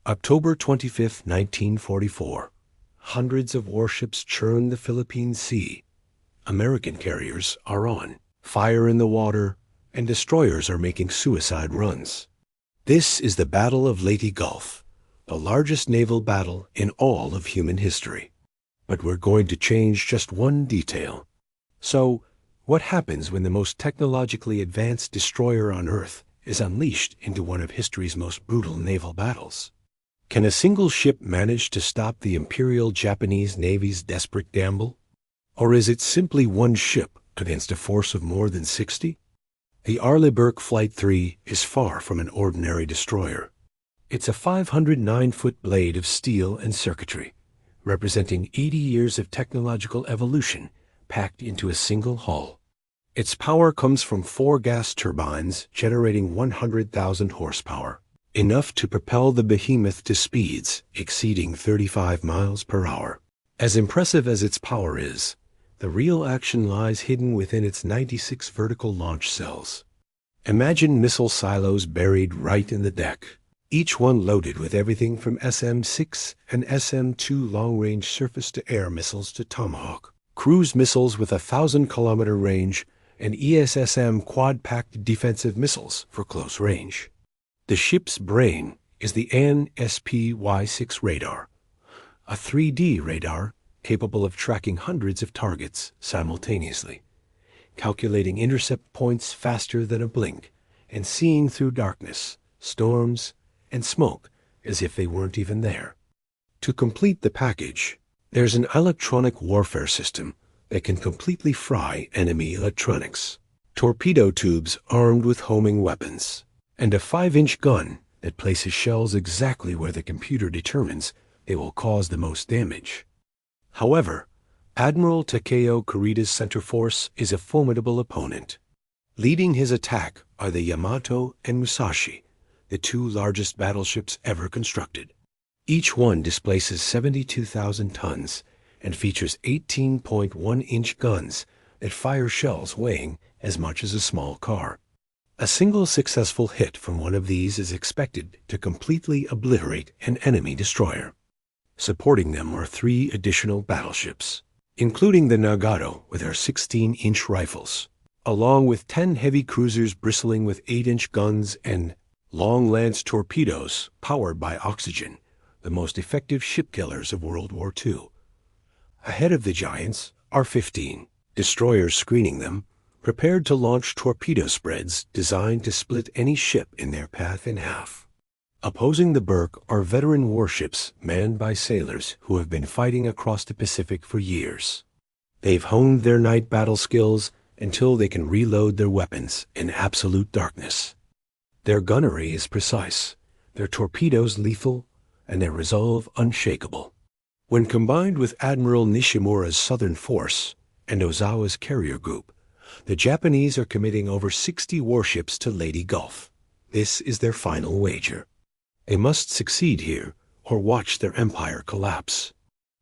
October 25, 1944. Hundreds of warships churn the Philippine Sea. American carriers are on, fire in the water, and destroyers are making suicide runs. This is the Battle of Leyte Gulf, the largest naval battle in all of human history. But we're going to change just one detail. So, what happens when the most technologically advanced destroyer on Earth is unleashed into one of history's most brutal naval battles? Can a single ship manage to stop the Imperial Japanese Navy's desperate gamble? Or is it simply one ship against a force of more than 60? The Arleigh Burke Flight 3 is far from an ordinary destroyer. It's a 509-foot blade of steel and circuitry, representing 80 years of technological evolution packed into a single hull. Its power comes from 4 gas turbines generating 100,000 horsepower, enough to propel the behemoth to speeds exceeding 35 miles per hour. As impressive as its power is, the real action lies hidden within its 96 vertical launch cells. Imagine missile silos buried right in the deck, each one loaded with everything from SM-6 and SM-2 long-range surface-to-air missiles to Tomahawk, cruise missiles with a 1,000-kilometer range, and ESSM quad-packed defensive missiles for close range. The ship's brain is the AN/SPY-6 radar, a 3D radar capable of tracking hundreds of targets simultaneously, calculating intercept points faster than a blink, and seeing through darkness, storms, and smoke as if they weren't even there. To complete the package, there's an electronic warfare system that can completely fry enemy electronics, torpedo tubes armed with homing weapons, and a 5-inch gun that places shells exactly where the computer determines they will cause the most damage. However, Admiral Takeo Kurida's center force is a formidable opponent. Leading his attack are the Yamato and Musashi, the 2 largest battleships ever constructed. Each one displaces 72,000 tons and features 18.1-inch guns that fire shells weighing as much as a small car. A single successful hit from one of these is expected to completely obliterate an enemy destroyer. Supporting them are 3 additional battleships, including the Nagato with her 16-inch rifles, along with 10 heavy cruisers bristling with 8-inch guns and long lance torpedoes powered by oxygen, the most effective ship killers of World War II. Ahead of the giants are 15 destroyers screening them, prepared to launch torpedo spreads designed to split any ship in their path in half. Opposing the Burke are veteran warships manned by sailors who have been fighting across the Pacific for years. They've honed their night battle skills until they can reload their weapons in absolute darkness. Their gunnery is precise, their torpedoes lethal, and their resolve unshakable. When combined with Admiral Nishimura's Southern Force and Ozawa's carrier group, the Japanese are committing over 60 warships to Leyte Gulf. This is their final wager. They must succeed here or watch their empire collapse.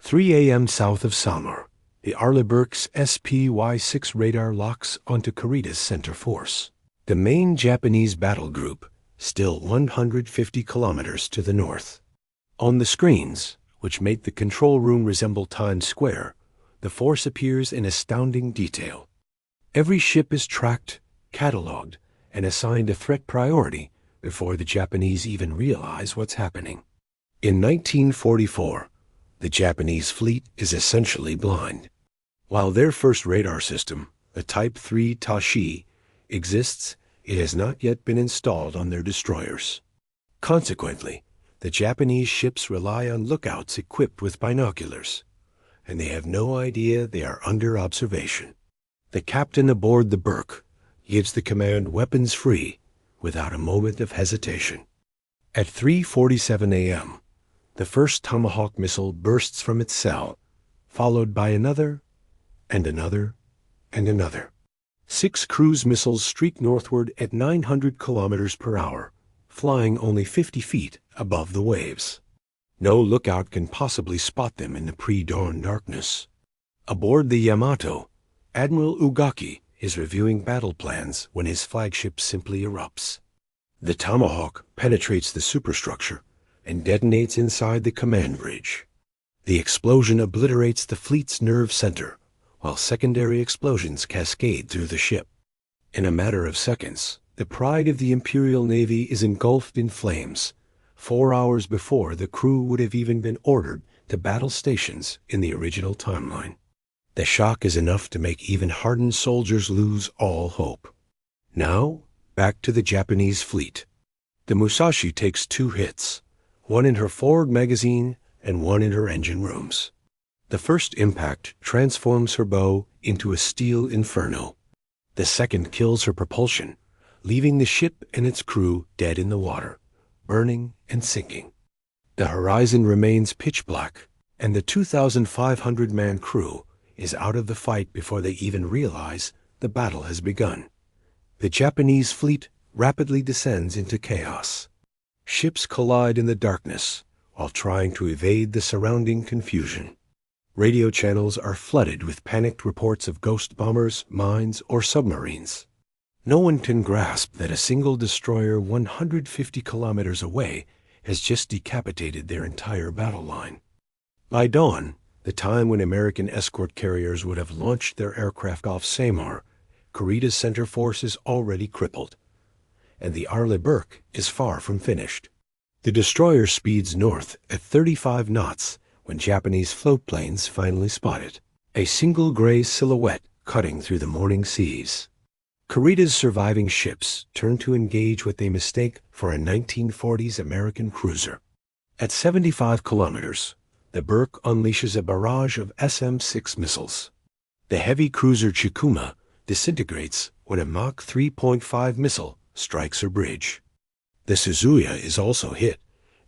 3 a.m. south of Samar, the Arleigh Burke's SPY-6 radar locks onto Kurida's center force. The main Japanese battle group, still 150 kilometers to the north. On the screens, which make the control room resemble Times Square, the force appears in astounding detail. Every ship is tracked, cataloged, and assigned a threat priority before the Japanese even realize what's happening. In 1944, the Japanese fleet is essentially blind. While their first radar system, the Type 3 Tashi, exists, it has not yet been installed on their destroyers. Consequently, the Japanese ships rely on lookouts equipped with binoculars, and they have no idea they are under observation. The captain aboard the Burke gives the command weapons free without a moment of hesitation. At 3:47 a.m., the first Tomahawk missile bursts from its cell, followed by another, and another, and another. 6 cruise missiles streak northward at 900 kilometers per hour, flying only 50 feet above the waves. No lookout can possibly spot them in the pre-dawn darkness. Aboard the Yamato, Admiral Ugaki is reviewing battle plans when his flagship simply erupts. The Tomahawk penetrates the superstructure, and detonates inside the command bridge. The explosion obliterates the fleet's nerve center, while secondary explosions cascade through the ship. In a matter of seconds, the pride of the Imperial Navy is engulfed in flames, 4 hours before the crew would have even been ordered to battle stations in the original timeline. The shock is enough to make even hardened soldiers lose all hope. Now, back to the Japanese fleet. The Musashi takes 2 hits, one in her forward magazine and one in her engine rooms. The first impact transforms her bow into a steel inferno. The second kills her propulsion, leaving the ship and its crew dead in the water, burning and sinking. The horizon remains pitch black, and the 2,500-man crew is out of the fight before they even realize the battle has begun. The Japanese fleet rapidly descends into chaos. Ships collide in the darkness while trying to evade the surrounding confusion. Radio channels are flooded with panicked reports of ghost bombers, mines, or submarines. No one can grasp that a single destroyer 150 kilometers away has just decapitated their entire battle line. By dawn, the time when American escort carriers would have launched their aircraft off Samar, Kurita's center force is already crippled, and the Arleigh Burke is far from finished. The destroyer speeds north at 35 knots when Japanese float planes finally spot it, a single gray silhouette cutting through the morning seas. Kurita's surviving ships turn to engage what they mistake for a 1940s American cruiser. At 75 kilometers, the Burke unleashes a barrage of SM-6 missiles. The heavy cruiser Chikuma disintegrates when a Mach 3.5 missile strikes her bridge. The Suzuya is also hit,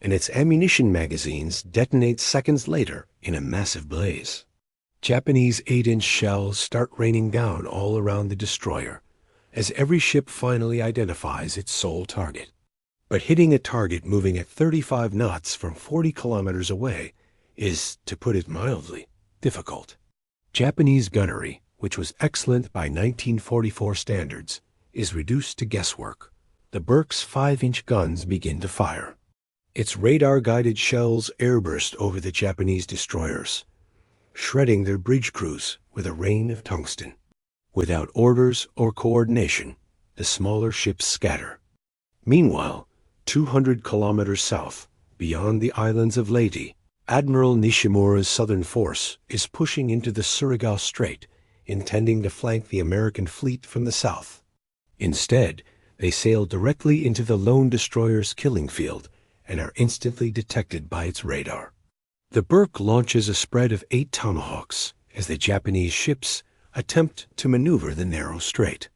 and its ammunition magazines detonate seconds later in a massive blaze. Japanese 8-inch shells start raining down all around the destroyer, as every ship finally identifies its sole target. But hitting a target moving at 35 knots from 40 kilometers away is, to put it mildly, difficult. Japanese gunnery, which was excellent by 1944 standards, is reduced to guesswork. The Burke's 5-inch guns begin to fire. Its radar-guided shells airburst over the Japanese destroyers, shredding their bridge crews with a rain of tungsten. Without orders or coordination, the smaller ships scatter. Meanwhile, 200 kilometers south, beyond the islands of Leyte, Admiral Nishimura's southern force is pushing into the Surigao Strait, intending to flank the American fleet from the south. Instead, they sail directly into the lone destroyer's killing field and are instantly detected by its radar. The Burke launches a spread of 8 Tomahawks as the Japanese ships attempt to maneuver the narrow strait.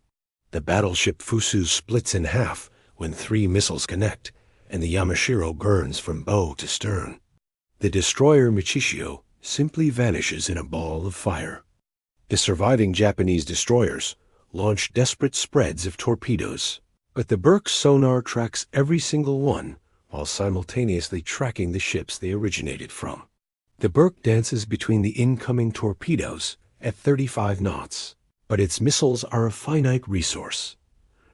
The battleship Fusu splits in half when 3 missiles connect, and the Yamashiro burns from bow to stern. The destroyer Michishio simply vanishes in a ball of fire. The surviving Japanese destroyers launch desperate spreads of torpedoes, but the Burke's sonar tracks every single one while simultaneously tracking the ships they originated from. The Burke dances between the incoming torpedoes at 35 knots, but its missiles are a finite resource,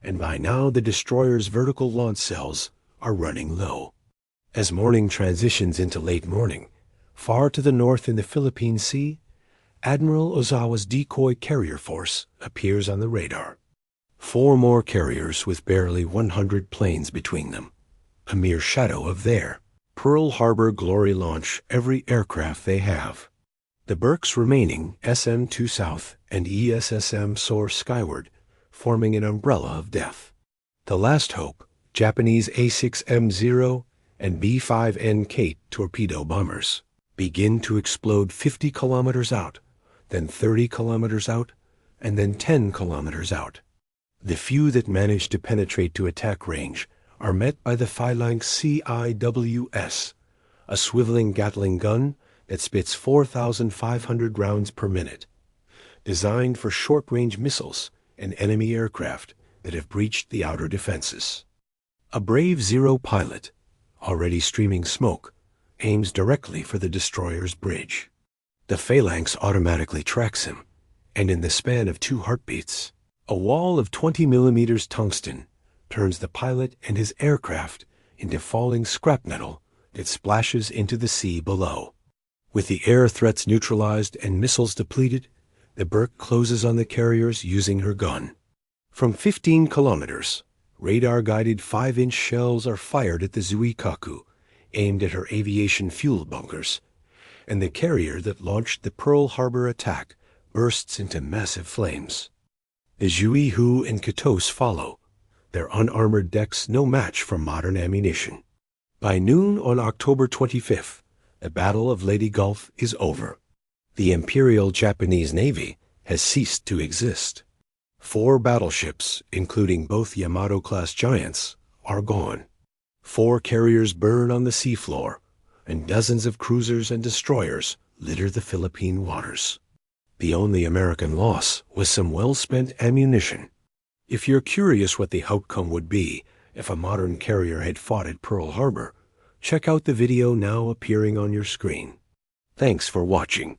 and by now the destroyer's vertical launch cells are running low. As morning transitions into late morning, far to the north in the Philippine Sea, Admiral Ozawa's decoy carrier force appears on the radar. 4 more carriers with barely 100 planes between them, a mere shadow of their Pearl Harbor glory launch every aircraft they have. The Burke's remaining SM-2 South and ESSM soar skyward, forming an umbrella of death. The last hope, Japanese A6M0 and B5N Kate torpedo bombers, begin to explode 50 kilometers out, then 30 kilometers out, and then 10 kilometers out. The few that manage to penetrate to attack range are met by the Phalanx CIWS, a swiveling Gatling gun that spits 4,500 rounds per minute, designed for short-range missiles and enemy aircraft that have breached the outer defenses. A brave Zero pilot, already streaming smoke, aims directly for the destroyer's bridge. The Phalanx automatically tracks him, and in the span of 2 heartbeats, a wall of 20 millimeters tungsten turns the pilot and his aircraft into falling scrap metal it splashes into the sea below. With the air threats neutralized and missiles depleted, the Burke closes on the carriers using her gun. From 15 kilometers, radar-guided 5-inch shells are fired at the Zuikaku, aimed at her aviation fuel bunkers, and the carrier that launched the Pearl Harbor attack bursts into massive flames. The Zuiho and Katos follow, their unarmored decks no match for modern ammunition. By noon on October 25th, the Battle of Leyte Gulf is over. The Imperial Japanese Navy has ceased to exist. 4 battleships, including both Yamato-class giants, are gone. 4 carriers burn on the seafloor, and dozens of cruisers and destroyers litter the Philippine waters. The only American loss was some well-spent ammunition. If you're curious what the outcome would be if a modern carrier had fought at Pearl Harbor, check out the video now appearing on your screen. Thanks for watching.